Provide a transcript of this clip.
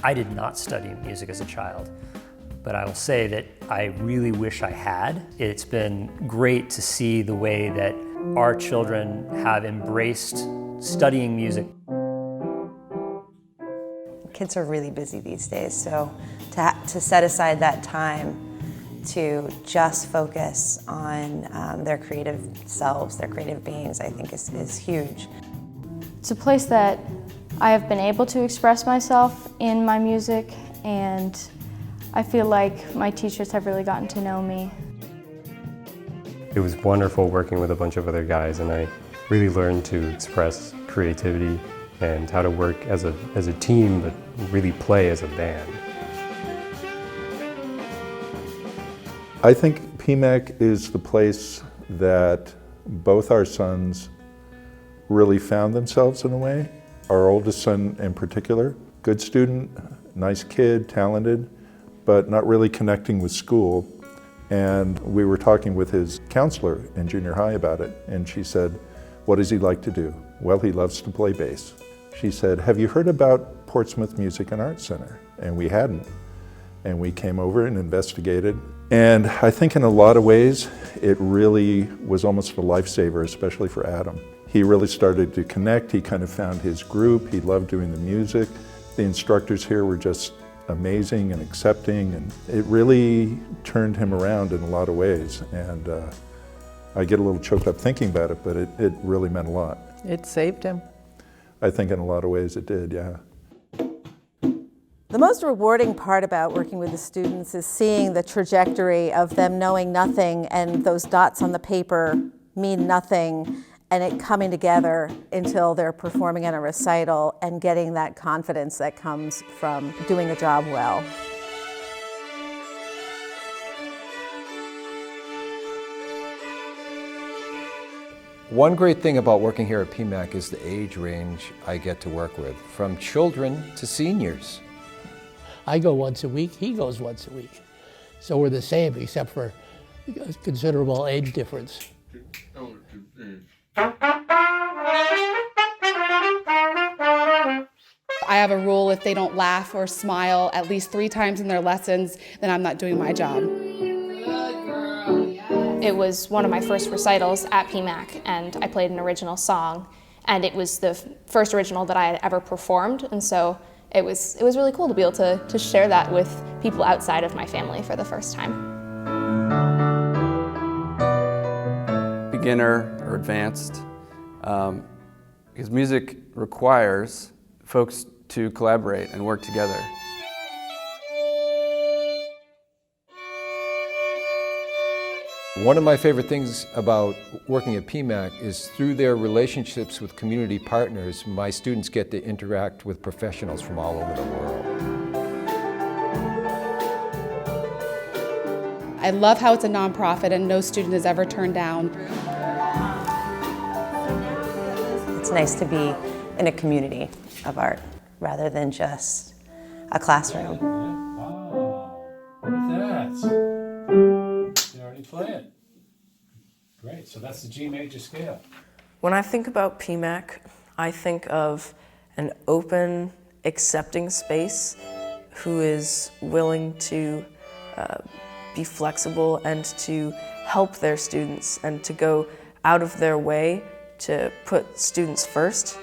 I did not study music as a child, but I will say that I really wish I had. It's been great to see the way that our children have embraced studying music. Kids are really busy these days, so to set aside that time to just focus on their creative selves, their creative beings, I think is huge. It's a place that I have been able to express myself in my music, and I feel like my teachers have really gotten to know me. It was wonderful working with a bunch of other guys, and I really learned to express creativity and how to work as a team, but really play as a band. I think PMAC is the place that both our sons really found themselves in a way. Our oldest son in particular, good student, nice kid, talented, but not really connecting with school. And we were talking with his counselor in junior high about it, and she said, "What does he like to do?" "Well, he loves to play bass." She said, "Have you heard about Portsmouth Music and Arts Center?" And we hadn't. And we came over and investigated. And I think in a lot of ways, it really was almost a lifesaver, especially for Adam. He really started to connect. He kind of found his group. He loved doing the music. The instructors here were just amazing and accepting, and it really turned him around in a lot of ways. And I get a little choked up thinking about it, but it really meant a lot. It saved him. I think in a lot of ways it did, yeah. The most rewarding part about working with the students is seeing the trajectory of them knowing nothing and those dots on the paper mean nothing, and it coming together until they're performing at a recital and getting that confidence that comes from doing a job well. One great thing about working here at PMAC is the age range I get to work with, from children to seniors. I go once a week, he goes once a week. So we're the same, except for a considerable age difference. I have a rule: if they don't laugh or smile at least 3 times in their lessons, then I'm not doing my job. It was one of my first recitals at PMAC, and I played an original song, and it was the first original that I had ever performed, and so it was really cool to be able to share that with people outside of my family for the first time. Beginner or advanced, because music requires folks to collaborate and work together. One of my favorite things about working at PMAC is through their relationships with community partners, my students get to interact with professionals from all over the world. I love how it's a nonprofit and no student is ever turned down. It's nice to be in a community of art rather than just a classroom. Wow, what is that? You already play it. Great, so that's the G major scale. When I think about PMAC, I think of an open, accepting space who is willing to be flexible and to help their students and to go out of their way to put students first